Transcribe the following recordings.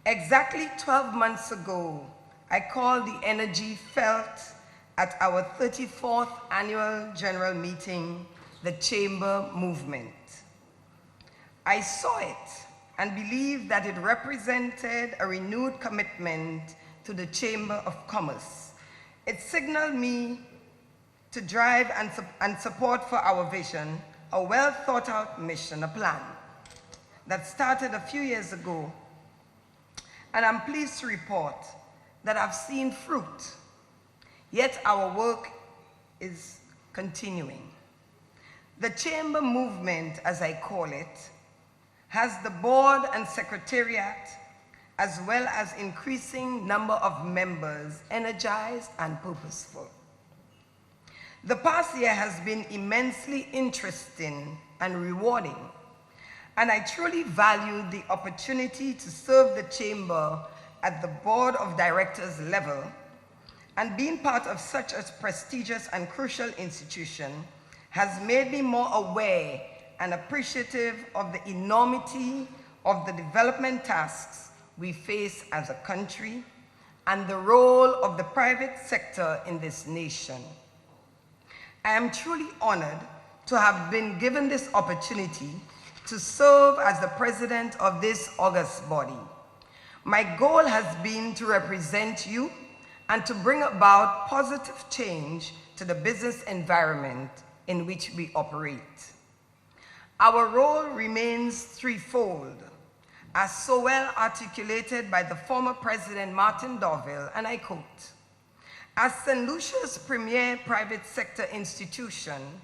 Exactly 12 months ago, I called the energy felt at our 34th annual general meeting, the Chamber Movement. I saw it and believed that it represented a renewed commitment to the Chamber of Commerce. It signaled me to drive and support for our vision, a well thought out mission, a plan that started a few years ago. And I'm pleased to report that I've seen fruit, yet our work is continuing. The Chamber Movement, as I call it, has the board and secretariat, as well as increasing number of members, energized and purposeful. The past year has been immensely interesting and rewarding, and I truly value the opportunity to serve the Chamber at the board of directors level, and being part of such a prestigious and crucial institution has made me more aware and appreciative of the enormity of the development tasks we face as a country and the role of the private sector in this nation. I am truly honored to have been given this opportunity to serve as the president of this august body. My goal has been to represent you and to bring about positive change to the business environment in which we operate. Our role remains threefold, as so well articulated by the former President Martin Dorville, and I quote, "As St. Lucia's premier private sector institution,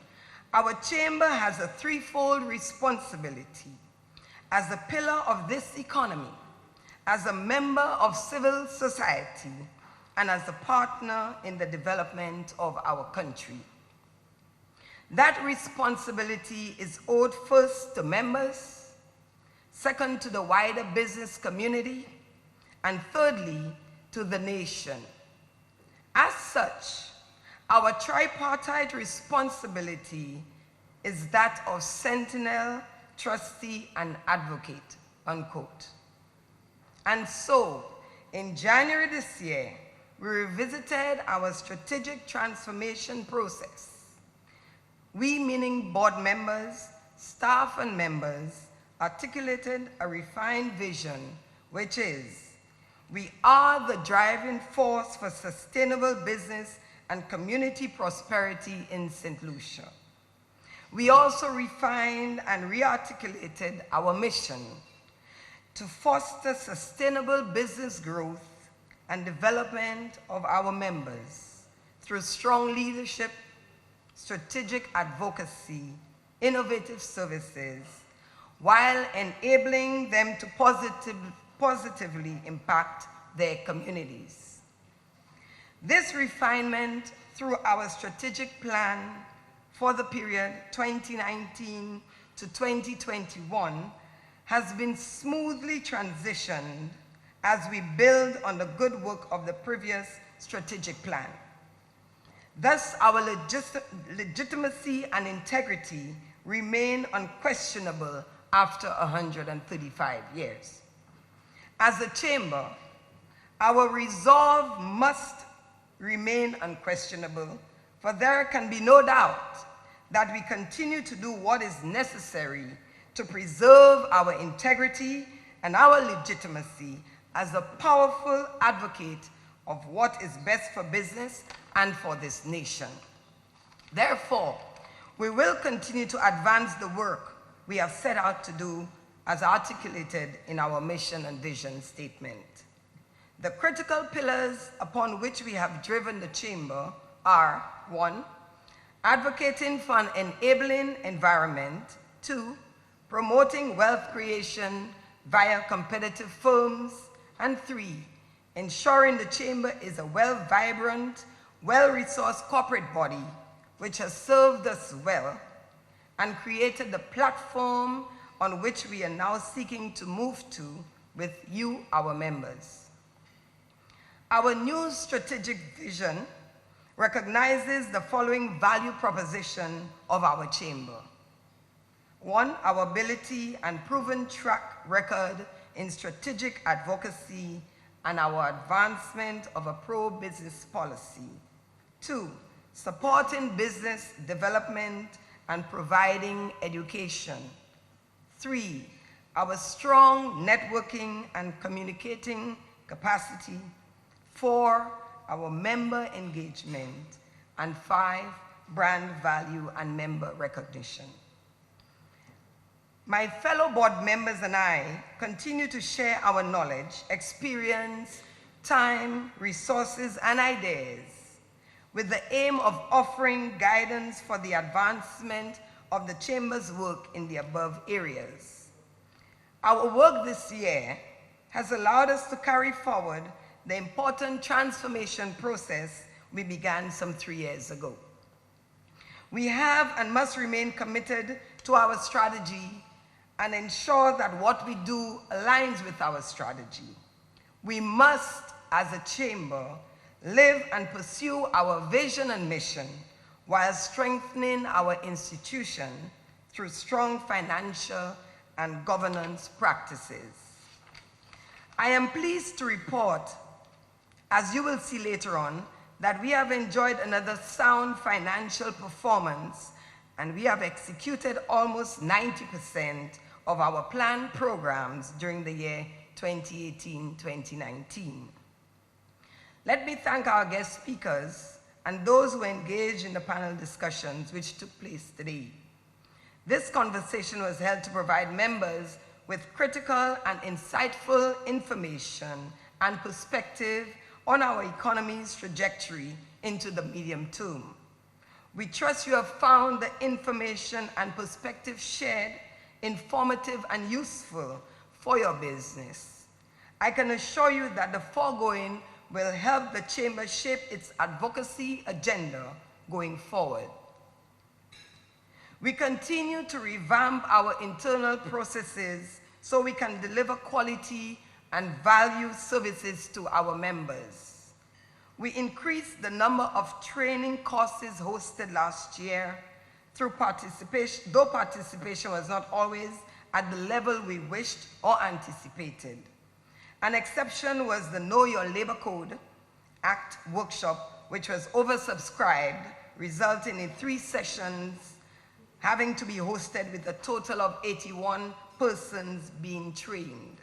our chamber has a threefold responsibility: as a pillar of this economy, as a member of civil society, and as a partner in the development of our country." That responsibility is owed first to members, second to the wider business community, and thirdly to the nation. As such, our tripartite responsibility is that of sentinel, trustee, and advocate, unquote. And so, in January this year, we revisited our strategic transformation process. We, meaning board members, staff, and members, articulated a refined vision, which is, we are the driving force for sustainable business and community prosperity in St. Lucia. We also refined and re-articulated our mission to foster sustainable business growth and development of our members through strong leadership, strategic advocacy, innovative services, while enabling them to positively impact their communities. This refinement through our strategic plan for the period 2019 to 2021 has been smoothly transitioned as we build on the good work of the previous strategic plan. Thus, our legitimacy and integrity remain unquestionable after 135 years. As a chamber, our resolve must remain unquestionable, for there can be no doubt that we continue to do what is necessary to preserve our integrity and our legitimacy as a powerful advocate of what is best for business and for this nation. Therefore, we will continue to advance the work we have set out to do as articulated in our mission and vision statement. The critical pillars upon which we have driven the chamber are: 1, advocating for an enabling environment; 2, promoting wealth creation via competitive firms; and 3, ensuring the chamber is a vibrant, well-resourced corporate body which has served us well and created the platform on which we are now seeking to move to with you, our members. Our new strategic vision recognizes the following value proposition of our chamber. 1, our ability and proven track record in strategic advocacy and our advancement of a pro-business policy. 2, supporting business development and providing education. 3, our strong networking and communicating capacity. 4, our member engagement. And 5, brand value and member recognition. My fellow board members and I continue to share our knowledge, experience, time, resources, and ideas with the aim of offering guidance for the advancement of the Chamber's work in the above areas. Our work this year has allowed us to carry forward the important transformation process we began some 3 years ago. We have and must remain committed to our strategy and ensure that what we do aligns with our strategy. We must, as a chamber, live and pursue our vision and mission while strengthening our institution through strong financial and governance practices. I am pleased to report, as you will see later on, that we have enjoyed another sound financial performance, and we have executed almost 90% of our planned programs during the year 2018-2019. Let me thank our guest speakers and those who engaged in the panel discussions which took place today. This conversation was held to provide members with critical and insightful information and perspective on our economy's trajectory into the medium term. We trust you have found the information and perspective shared informative and useful for your business. I can assure you that the foregoing will help the Chamber shape its advocacy agenda going forward. We continue to revamp our internal processes so we can deliver quality and value services to our members. We increased the number of training courses hosted last year through participation, though participation was not always at the level we wished or anticipated. An exception was the Know Your Labor Code Act workshop, which was oversubscribed, resulting in 3 sessions having to be hosted with a total of 81 persons being trained.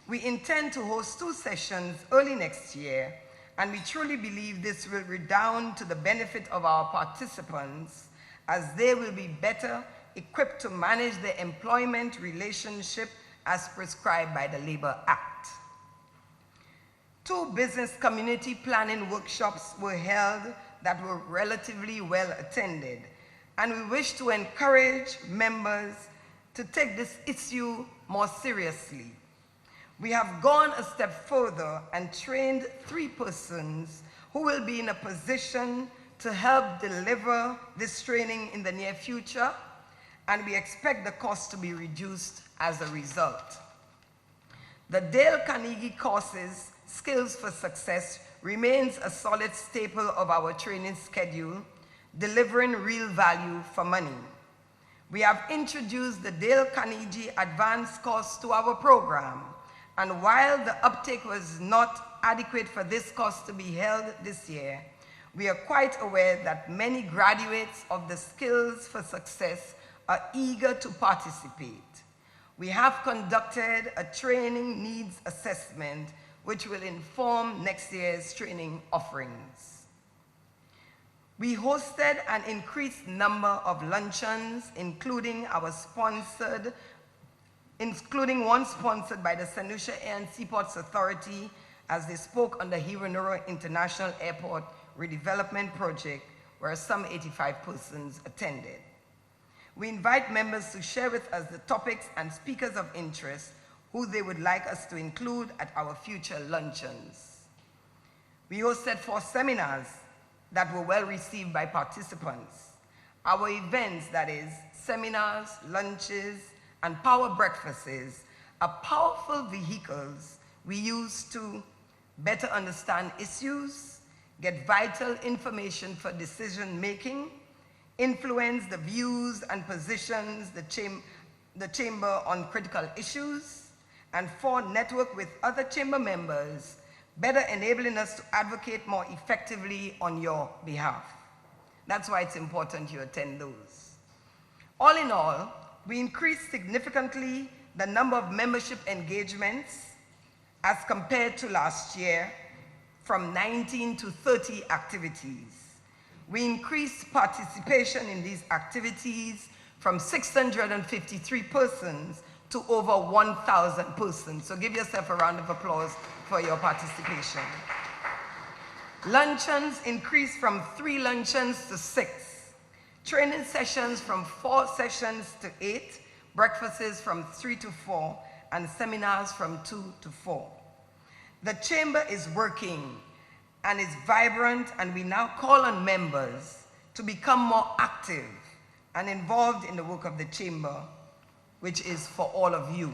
We intend to host 2 sessions early next year, and we truly believe this will redound to the benefit of our participants, as they will be better equipped to manage their employment relationship as prescribed by the Labor Act. 2 business community planning workshops were held that were relatively well attended, and we wish to encourage members to take this issue more seriously. We have gone a step further and trained 3 persons who will be in a position to help deliver this training in the near future, and we expect the cost to be reduced as a result. The Dale Carnegie courses, Skills for Success, remains a solid staple of our training schedule, delivering real value for money. We have introduced the Dale Carnegie Advanced course to our program, and while the uptake was not adequate for this course to be held this year, we are quite aware that many graduates of the Skills for Success are eager to participate. We have conducted a training needs assessment which will inform next year's training offerings. We hosted an increased number of luncheons, including one sponsored by the St. Lucia Air and Seaports Authority, as they spoke on the Hironoro International Airport redevelopment project, where some 85 persons attended. We invite members to share with us the topics and speakers of interest who they would like us to include at our future luncheons. We hosted 4 seminars that were well received by participants. Our events, that is, seminars, lunches, and power breakfasts, are powerful vehicles we use to better understand issues, get vital information for decision making, influence the views and positions the Chamber on critical issues, and 4, network with other chamber members, better enabling us to advocate more effectively on your behalf. That's why it's important you attend those. All in all, we increased significantly the number of membership engagements as compared to last year, from 19 to 30 activities. We increased participation in these activities from 653 persons to over 1,000 persons. So give yourself a round of applause for your participation. Luncheons increased from 3 luncheons to 6. Training sessions from 4 sessions to 8. Breakfasts from 3 to 4. And seminars from 2 to 4. The chamber is working and is vibrant, and we now call on members to become more active and involved in the work of the chamber, which is for all of you.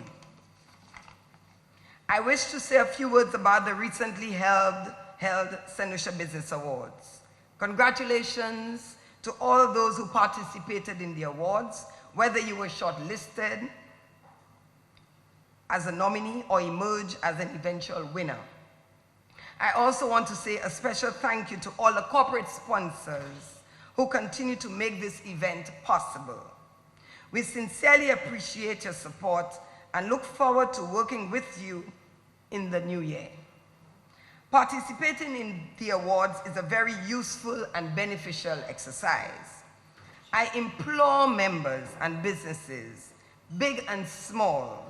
I wish to say a few words about the recently held St. Lucia Business Awards. Congratulations to all those who participated in the awards, whether you were shortlisted as a nominee or emerge as an eventual winner. I also want to say a special thank you to all the corporate sponsors who continue to make this event possible. We sincerely appreciate your support and look forward to working with you in the new year. Participating in the awards is a very useful and beneficial exercise. I implore members and businesses, big and small,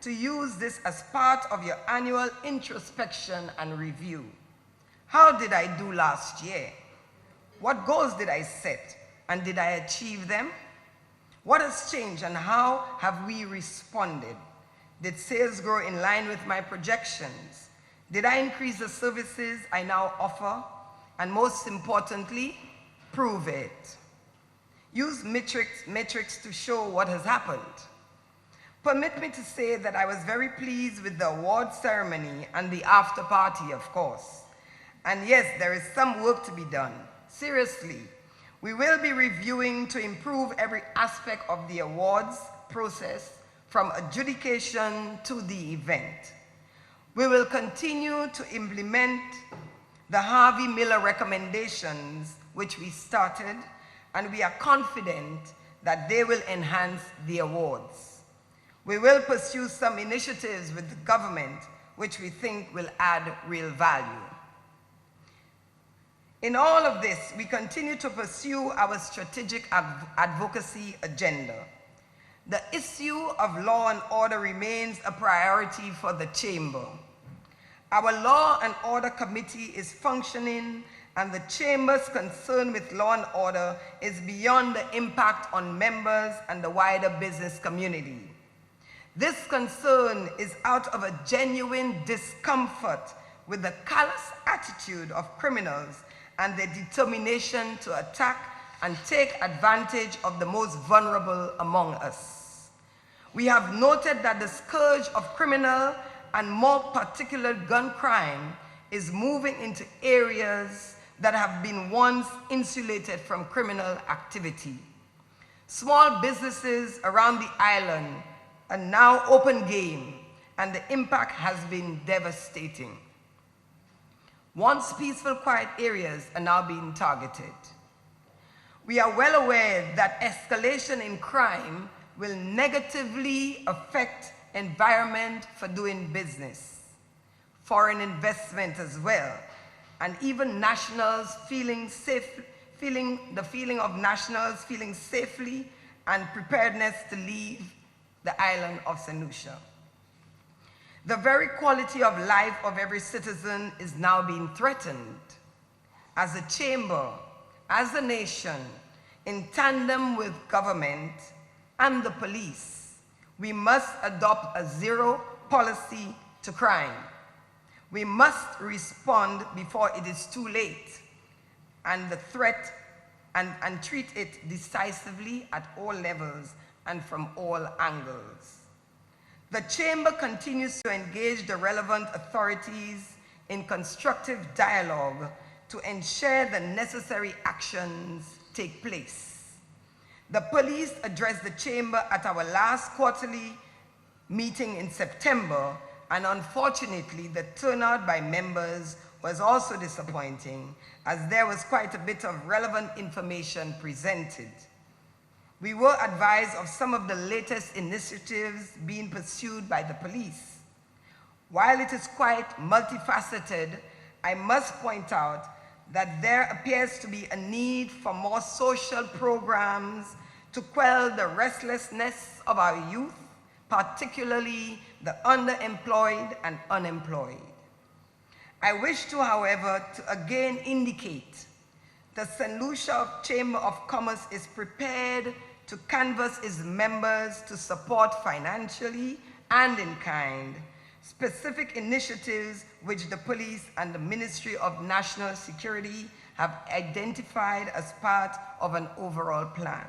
to use this as part of your annual introspection and review. How did I do last year? What goals did I set, and did I achieve them? What has changed, and how have we responded? Did sales grow in line with my projections? Did I increase the services I now offer? And most importantly, prove it. Use metrics to show what has happened. Permit me to say that I was very pleased with the award ceremony and the after party, of course. And yes, there is some work to be done. Seriously, we will be reviewing to improve every aspect of the awards process, from adjudication to the event. We will continue to implement the Harvey Miller recommendations, which we started, and we are confident that they will enhance the awards. We will pursue some initiatives with the government, which we think will add real value. In all of this, we continue to pursue our strategic advocacy agenda. The issue of law and order remains a priority for the Chamber. Our Law and Order Committee is functioning, and the Chamber's concern with law and order is beyond the impact on members and the wider business community. This concern is out of a genuine discomfort with the callous attitude of criminals and their determination to attack and take advantage of the most vulnerable among us. We have noted that the scourge of criminal and more particular gun crime is moving into areas that have been once insulated from criminal activity. Small businesses around the island are now open game, and the impact has been devastating. Once peaceful, quiet areas are now being targeted. We are well aware that escalation in crime will negatively affect environment for doing business, foreign investment as well, and even nationals feeling nationals feeling safely and preparedness to leave the island of St. Lucia. The very quality of life of every citizen is now being threatened. As a chamber, as a nation, in tandem with government and the police, we must adopt a zero policy to crime. We must respond before it is too late, and the threat and treat it decisively at all levels and from all angles. The Chamber continues to engage the relevant authorities in constructive dialogue to ensure the necessary actions take place. The police addressed the Chamber at our last quarterly meeting in September, and unfortunately, the turnout by members was also disappointing, as there was quite a bit of relevant information presented. We were advised of some of the latest initiatives being pursued by the police. While it is quite multifaceted, I must point out that there appears to be a need for more social programs to quell the restlessness of our youth, particularly the underemployed and unemployed. I wish to, however, to again indicate the St. Lucia Chamber of Commerce is prepared to canvass its members to support financially and in kind specific initiatives which the police and the Ministry of National Security have identified as part of an overall plan.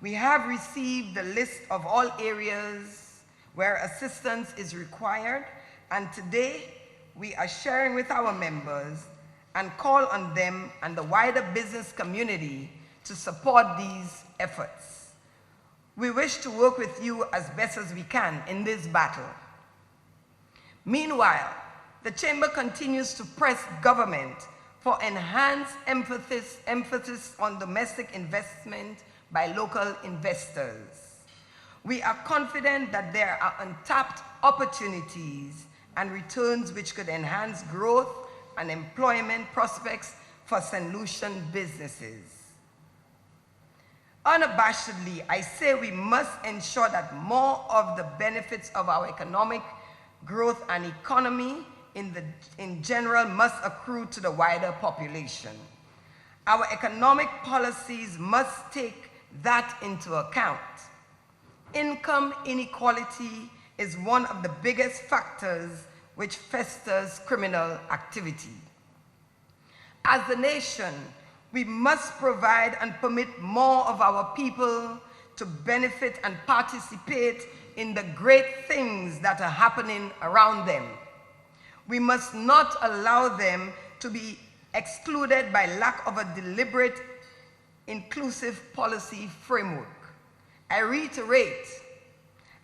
We have received the list of all areas where assistance is required, and today we are sharing with our members and call on them and the wider business community to support these efforts. We wish to work with you as best as we can in this battle. Meanwhile, the Chamber continues to press government for enhanced emphasis on domestic investment by local investors. We are confident that there are untapped opportunities and returns which could enhance growth and employment prospects for St. Lucian businesses. Unabashedly, I say we must ensure that more of the benefits of our economic growth and economy in general must accrue to the wider population. Our economic policies must take that into account. Income inequality is one of the biggest factors which festers criminal activity. As a nation, we must provide and permit more of our people to benefit and participate in the great things that are happening around them. We must not allow them to be excluded by lack of a deliberate, inclusive policy framework. I reiterate,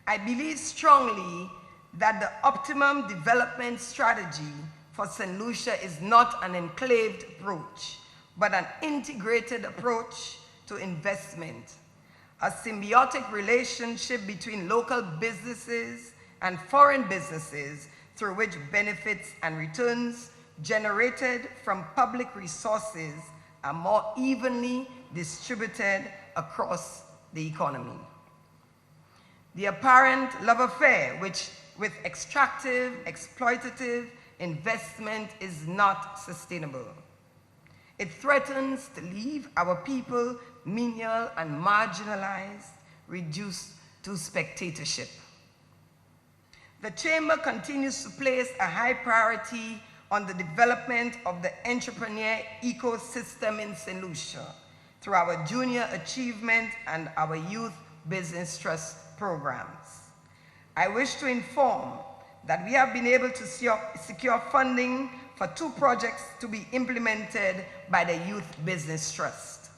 I believe strongly that the optimum development strategy for St. Lucia is not an enclaved approach, but an integrated approach to investment, a symbiotic relationship between local businesses and foreign businesses through which benefits and returns generated from public resources are more evenly distributed across the economy. The apparent love affair with extractive, exploitative investment is not sustainable. It threatens to leave our people menial and marginalized, reduced to spectatorship. The Chamber continues to place a high priority on the development of the entrepreneur ecosystem in St. Lucia through our junior achievement and our youth business trust programs. I wish to inform that we have been able to secure funding for 2 projects to be implemented by the Youth Business Trust.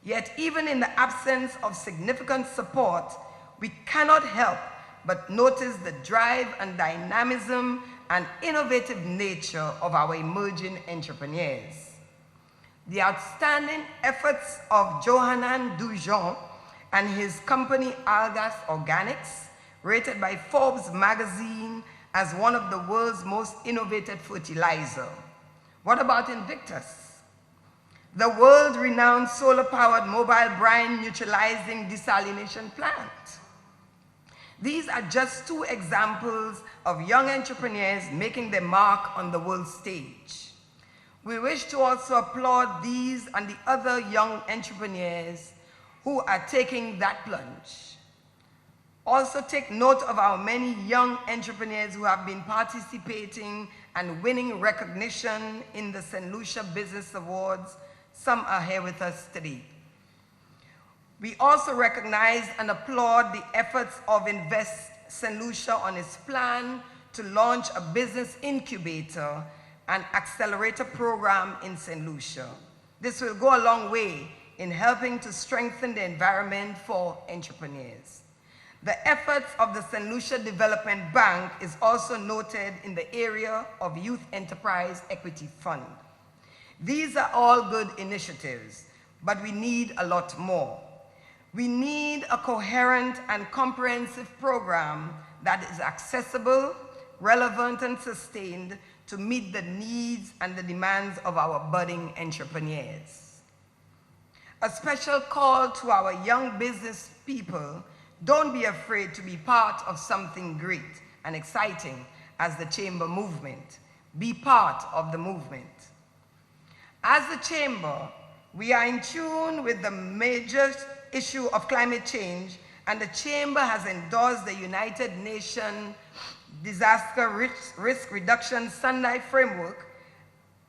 Yet even in the absence of significant support, we cannot help but notice the drive and dynamism and innovative nature of our emerging entrepreneurs. The outstanding efforts of Johanan Dujon and his company Algas Organics, rated by Forbes magazine as one of the world's most innovative fertilizer. What about Invictus? The world-renowned solar-powered mobile brine neutralizing desalination plant. These are just 2 examples of young entrepreneurs making their mark on the world stage. We wish to also applaud these and the other young entrepreneurs who are taking that plunge. Also take note of our many young entrepreneurs who have been participating and winning recognition in the St. Lucia Business Awards. Some are here with us today. We also recognize and applaud the efforts of Invest St. Lucia on its plan to launch a business incubator and accelerator program in St. Lucia. This will go a long way in helping to strengthen the environment for entrepreneurs. The efforts of the St. Lucia Development Bank is also noted in the area of Youth Enterprise Equity Fund. These are all good initiatives, but we need a lot more. We need a coherent and comprehensive program that is accessible, relevant, and sustained to meet the needs and the demands of our budding entrepreneurs. A special call to our young business people: don't be afraid to be part of something great and exciting as the Chamber movement. Be part of the movement. As the Chamber, we are in tune with the major issue of climate change, and the Chamber has endorsed the United Nations Disaster Risk Reduction Sendai Framework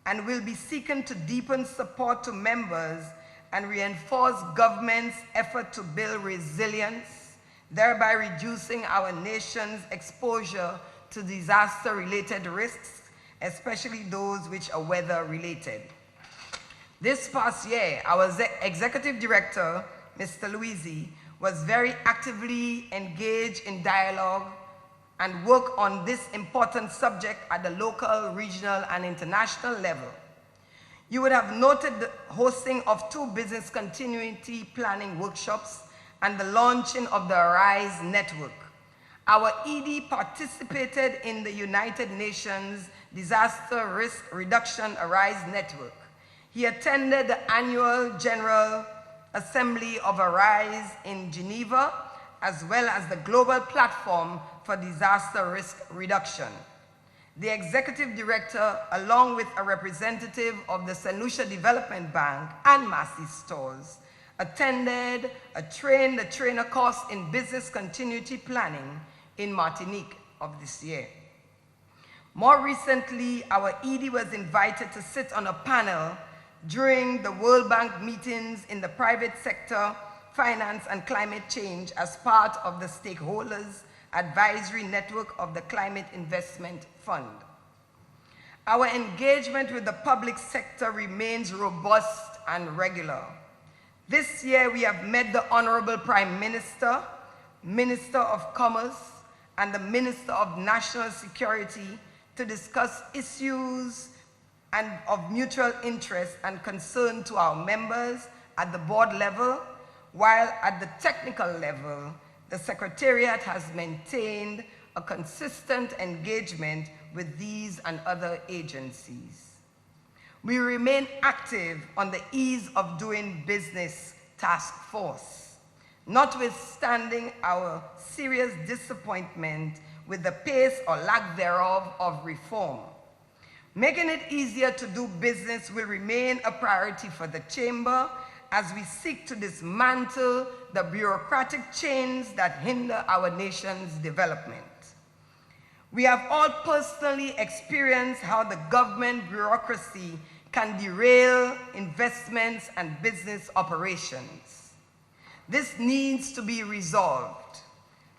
and will be seeking to deepen support to members and reinforce government's effort to build resilience, thereby reducing our nation's exposure to disaster-related risks, especially those which are weather-related. This past year, our Executive Director, Mr. Luisi, was very actively engaged in dialogue and work on this important subject at the local, regional, and international level. You would have noted the hosting of 2 business continuity planning workshops and the launching of the Arise Network. Our ED participated in the United Nations Disaster Risk Reduction Arise Network. He attended the annual General Assembly of Arise in Geneva, as well as the Global Platform for Disaster Risk Reduction. The Executive Director, along with a representative of the St. Lucia Development Bank and Masse stores, attended a train-the-trainer course in business continuity planning in Martinique of this year. More recently, our ED was invited to sit on a panel during the World Bank meetings in the private sector, finance, and climate change as part of the Stakeholders Advisory Network of the Climate Investment Fund. Our engagement with the public sector remains robust and regular. This year, we have met the Honorable Prime Minister, Minister of Commerce, and the Minister of National Security to discuss issues and of mutual interest and concern to our members at the board level, while at the technical level, the Secretariat has maintained a consistent engagement with these and other agencies. We remain active on the Ease of Doing Business Task Force, notwithstanding our serious disappointment with the pace or lack thereof of reform. Making it easier to do business will remain a priority for the Chamber as we seek to dismantle the bureaucratic chains that hinder our nation's development. We have all personally experienced how the government bureaucracy can derail investments and business operations. This needs to be resolved.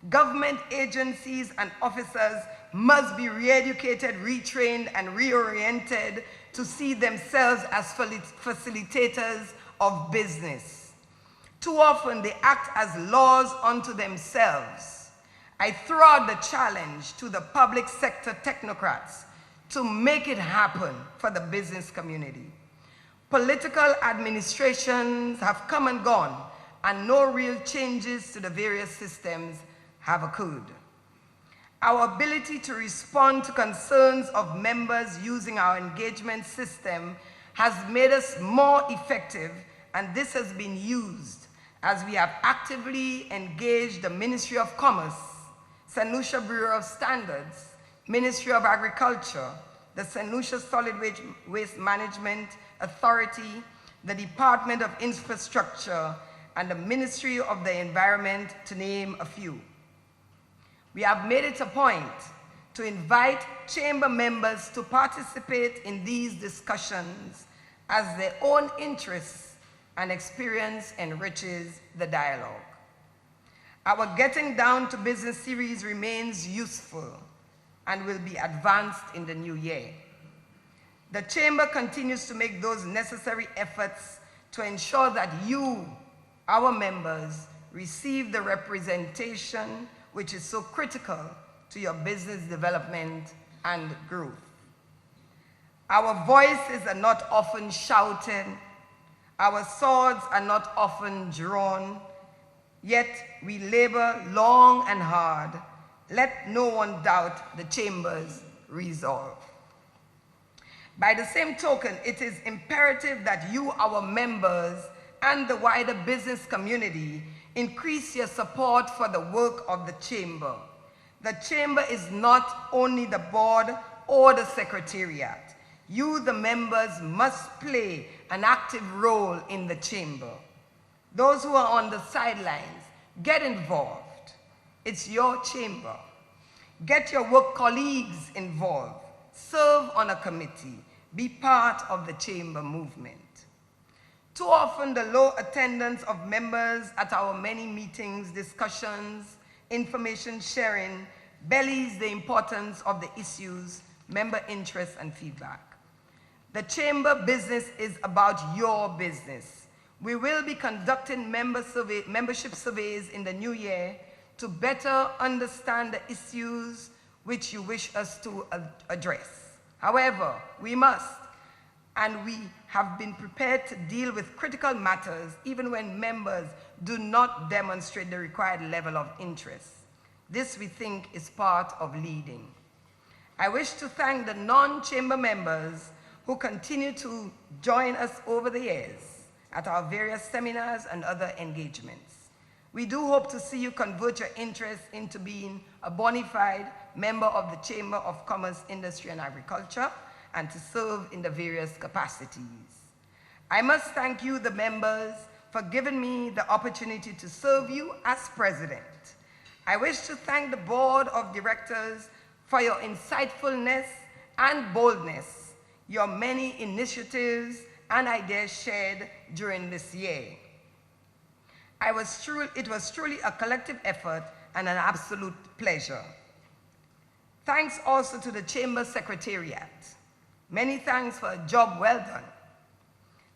Government agencies and officers must be re-educated, retrained, and reoriented to see themselves as facilitators of business. Too often they act as laws unto themselves. I throw out the challenge to the public sector technocrats to make it happen for the business community. Political administrations have come and gone, and no real changes to the various systems have occurred. Our ability to respond to concerns of members using our engagement system has made us more effective, and this has been used as we have actively engaged the Ministry of Commerce, St. Lucia Bureau of Standards, Ministry of Agriculture, the St. Lucia Solid Waste Management Authority, the Department of Infrastructure, and the Ministry of the Environment, to name a few. We have made it a point to invite Chamber members to participate in these discussions as their own interests and experience enriches the dialogue. Our Getting Down to Business series remains useful and will be advanced in the new year. The Chamber continues to make those necessary efforts to ensure that you, our members, receive the representation which is so critical to your business development and growth. Our voices are not often shouted, our swords are not often drawn, yet we labor long and hard. Let no one doubt the Chamber's resolve. By the same token, it is imperative that you, our members, and the wider business community increase your support for the work of the Chamber. The Chamber is not only the board or the secretariat. You, the members, must play an active role in the Chamber. Those who are on the sidelines, get involved. It's your Chamber. Get your work colleagues involved. Serve on a committee. Be part of the Chamber movement. Too often, the low attendance of members at our many meetings, discussions, information sharing belies the importance of the issues, member interest, and feedback. The Chamber business is about your business. We will be conducting membership surveys in the new year to better understand the issues which you wish us to address. However, we must, and we have been prepared to deal with critical matters even when members do not demonstrate the required level of interest. This, we think, is part of leading. I wish to thank the non-Chamber members who continue to join us over the years at our various seminars and other engagements. We do hope to see you convert your interest into being a bona fide member of the Chamber of Commerce, Industry, and Agriculture, and to serve in the various capacities. I must thank you, the members, for giving me the opportunity to serve you as president. I wish to thank the board of directors for your insightfulness and boldness, your many initiatives and ideas shared during this year. It was truly a collective effort and an absolute pleasure. Thanks also to the Chamber Secretariat. Many thanks for a job well done.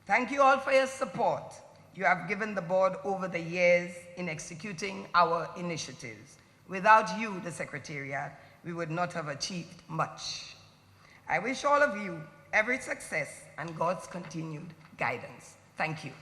Thank you all for your support you have given the board over the years in executing our initiatives. Without you, the Secretariat, we would not have achieved much. I wish all of you every success and God's continued guidance. Thank you.